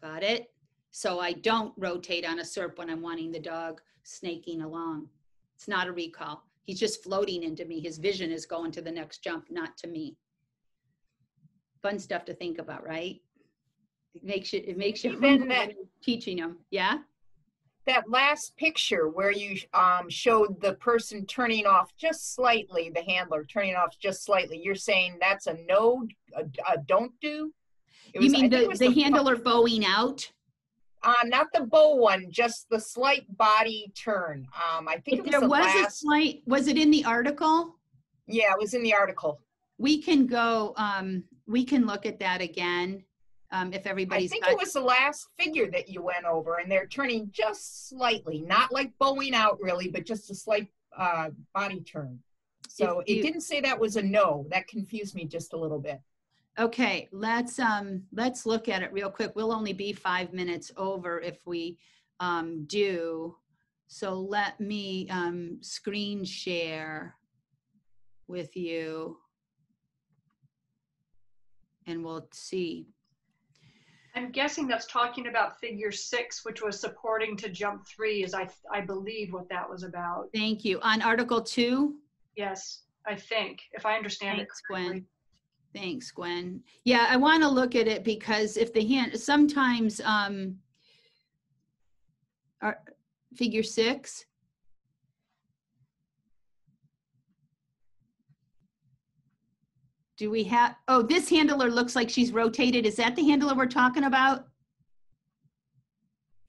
Got it? So I don't rotate on a serp when I'm wanting the dog snaking along. It's not a recall. He's just floating into me. His vision is going to the next jump, not to me. Fun stuff to think about, right? It makes you teaching them. Yeah. That last picture where you showed the person turning off just slightly, the handler turning off just slightly. You're saying that's a no, a don't do? You mean the handler bowing out? Not the bow one, just the slight body turn. I think it was there was a slight. Was it in the article? Yeah, it was in the article. We can go. We can look at that again if everybody's. I think it was the last figure that you went over, and they're turning just slightly, not like bowing out really, but just a slight body turn. So it didn't say that was a no. That confused me just a little bit. Okay, let's look at it real quick. We'll only be 5 minutes over if we do. So let me screen share with you and we'll see. I'm guessing that's talking about figure 6, which was supporting to jump 3 is I believe what that was about. Thank you. On Article 2? Yes, I think, if I understand it correctly. Gwen. Thanks, Gwen. Yeah, I want to look at it because if the hand, sometimes figure 6. Do we have, oh, this handler looks like she's rotated. Is that the handler we're talking about?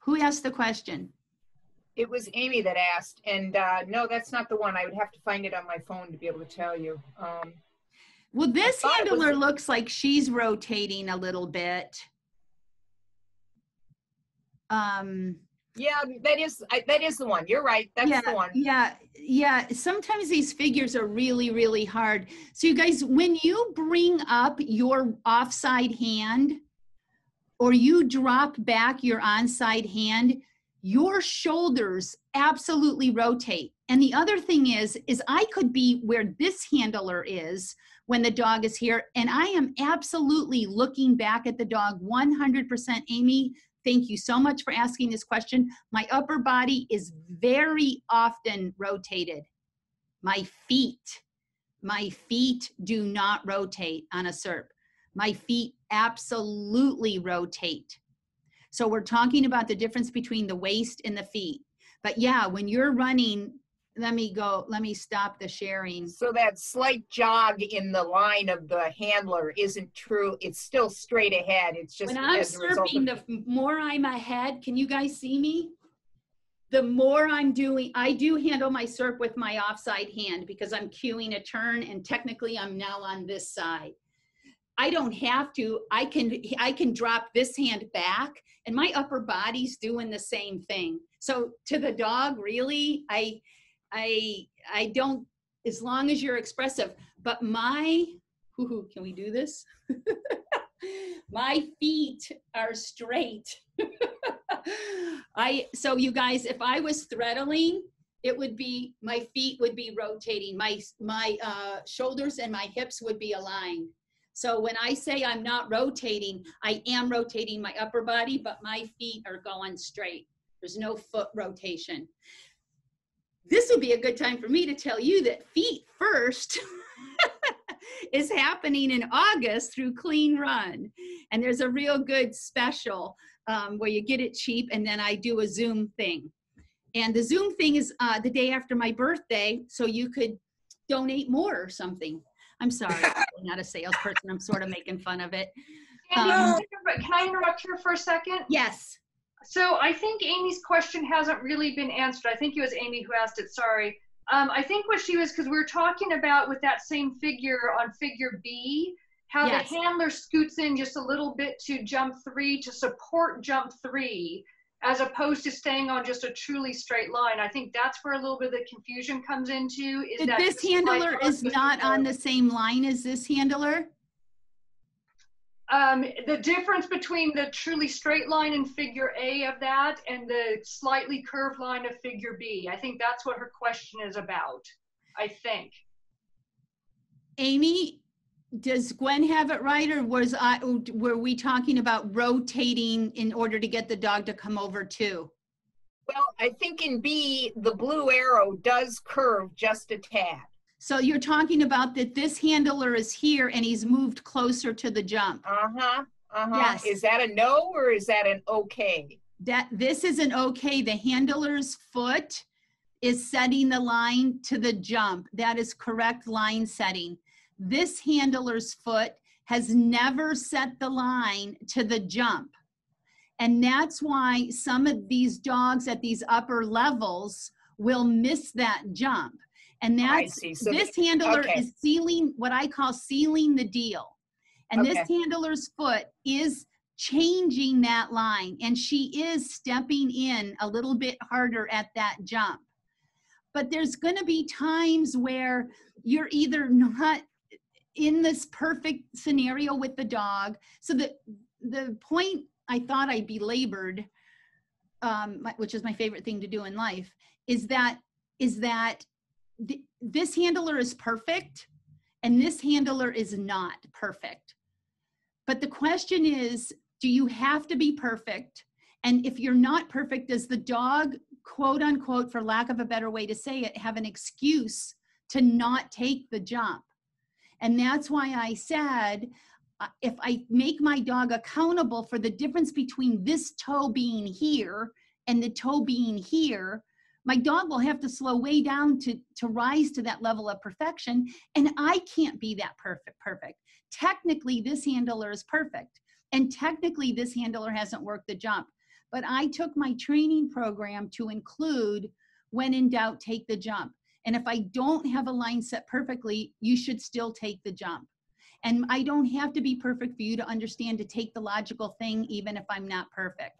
Who asked the question? It was Amy that asked, and no, that's not the one. I would have to find it on my phone to be able to tell you. Well, this handler looks like she's rotating a little bit. Yeah, that is the one. You're right. That's the one. Yeah. Sometimes these figures are really, really hard. So you guys, when you bring up your offside hand or you drop back your onside hand, your shoulders absolutely rotate. And the other thing is I could be where this handler is when the dog is here, and I am absolutely looking back at the dog 100%. Amy, thank you so much for asking this question. My upper body is very often rotated. My feet do not rotate on a serp. My feet absolutely rotate. So we're talking about the difference between the waist and the feet. But yeah, when you're running, let me stop the sharing. So that slight jog in the line of the handler isn't true. It's still straight ahead. It's just when I'm serping, the more I'm ahead, can you guys see me? The more I'm doing, I do handle my serp with my offside hand because I'm cueing a turn and technically I'm now on this side. I don't have to, I can drop this hand back and my upper body's doing the same thing. So to the dog, really, I don't, as long as you're expressive, but can we do this? My feet are straight. So you guys, if I was threadling, it would be, my feet would be rotating. My shoulders and my hips would be aligned. So when I say I'm not rotating, I am rotating my upper body, but my feet are going straight. There's no foot rotation. This would be a good time for me to tell you that Feet First is happening in August through Clean Run. And there's a real good special where you get it cheap, and then I do a Zoom thing. And the Zoom thing is the day after my birthday, so you could donate more or something. I'm sorry, I'm not a salesperson. I'm sort of making fun of it. Andy, can I interrupt here for a second? Yes. So I think Amy's question hasn't really been answered. I think it was Amy who asked it, sorry. I think what she was, because we were talking about with that same figure on figure B, how Yes. the handler scoots in just a little bit to jump 3 to support jump 3, as opposed to staying on just a truly straight line. I think that's where a little bit of the confusion comes into. Is that This handler is not on the same line as this handler? The difference between the truly straight line in figure A of that and the slightly curved line of figure B. I think that's what her question is about, I think. Amy, does Gwen have it right, or were we talking about rotating in order to get the dog to come over too? Well, I think in B, the blue arrow does curve just a tad. So you're talking about that this handler is here and he's moved closer to the jump. Yes. Is that a no or is that an okay? This is an okay. The handler's foot is setting the line to the jump. That is correct line setting. This handler's foot has never set the line to the jump. And that's why some of these dogs at these upper levels will miss that jump. And that's, So this handler is sealing, what I call sealing the deal. And this handler's foot is changing that line, and she is stepping in a little bit harder at that jump. But there's going to be times where you're either not in this perfect scenario with the dog. So the point I thought I belabored, which is my favorite thing to do in life, is that this handler is perfect and this handler is not perfect. But the question is, do you have to be perfect? And if you're not perfect, does the dog, quote unquote, for lack of a better way to say it, have an excuse to not take the jump? And that's why I said, if I make my dog accountable for the difference between this toe being here and the toe being here, my dog will have to slow way down to rise to that level of perfection. And I can't be that perfect. Technically, this handler is perfect. And technically, this handler hasn't worked the jump. But I took my training program to include, when in doubt, take the jump. And if I don't have a line set perfectly, you should still take the jump. And I don't have to be perfect for you to understand to take the logical thing, even if I'm not perfect.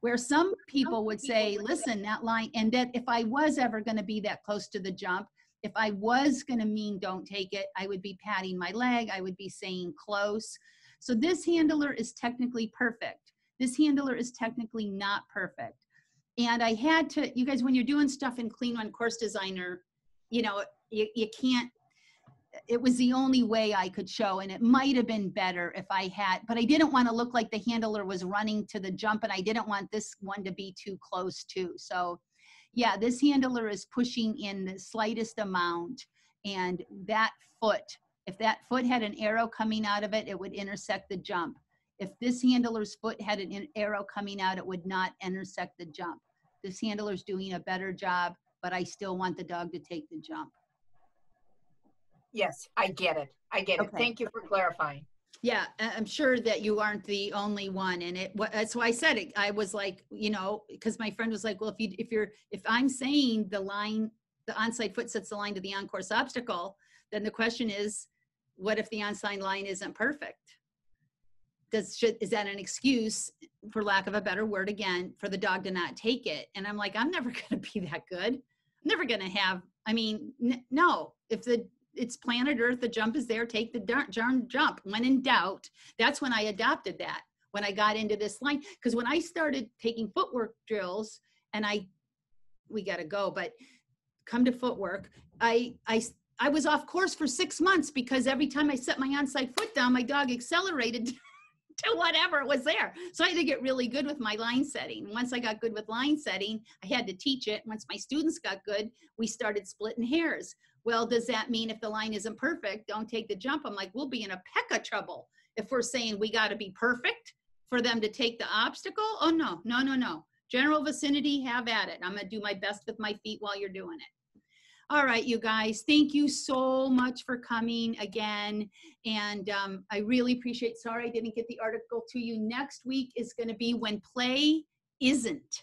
Where some people would say, listen, that line, and that if I was ever going to be that close to the jump, if I was going to mean don't take it, I would be patting my leg, I would be saying close. So this handler is technically perfect. This handler is technically not perfect. And I had to, you guys, when you're doing stuff in Clean Run Course Designer, you know, you can't, it was the only way I could show, and it might have been better if I had, but I didn't want to look like the handler was running to the jump, and I didn't want this one to be too close too. So yeah, this handler is pushing in the slightest amount, and that foot, if that foot had an arrow coming out of it, it would intersect the jump. If this handler's foot had an arrow coming out, it would not intersect the jump. This handler's doing a better job, but I still want the dog to take the jump. Yes, I get it. I get it. Thank you for clarifying. Yeah, I'm sure that you aren't the only one. And that's why I said it. I was like, you know, because my friend was like, well, if I'm saying the line, the onside foot sets the line to the on-course obstacle, then the question is, what if the onside line isn't perfect? Is that an excuse, for lack of a better word again, for the dog to not take it? And I'm like, I'm never going to be that good. I'm never going to have, I mean, no, if it's planet Earth, the jump is there, take the darn jump. When in doubt, that's when I adopted that, when I got into this line. Because when I started taking footwork drills, and we got to go, but come to footwork. I was off course for 6 months because every time I set my onside foot down, my dog accelerated to whatever was there. So I had to get really good with my line setting. Once I got good with line setting, I had to teach it. Once my students got good, we started splitting hairs. Well, does that mean if the line isn't perfect, don't take the jump? I'm like, we'll be in a peck of trouble if we're saying we got to be perfect for them to take the obstacle. Oh, no, no, no, no. General vicinity, have at it. I'm going to do my best with my feet while you're doing it. All right, you guys, thank you so much for coming again. And I really appreciate, sorry I didn't get the article to you. Next week is going to be when play isn't.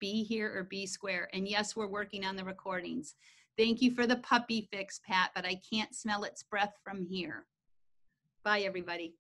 Be here or be square. And yes, we're working on the recordings. Thank you for the puppy fix, Pat, but I can't smell its breath from here. Bye, everybody.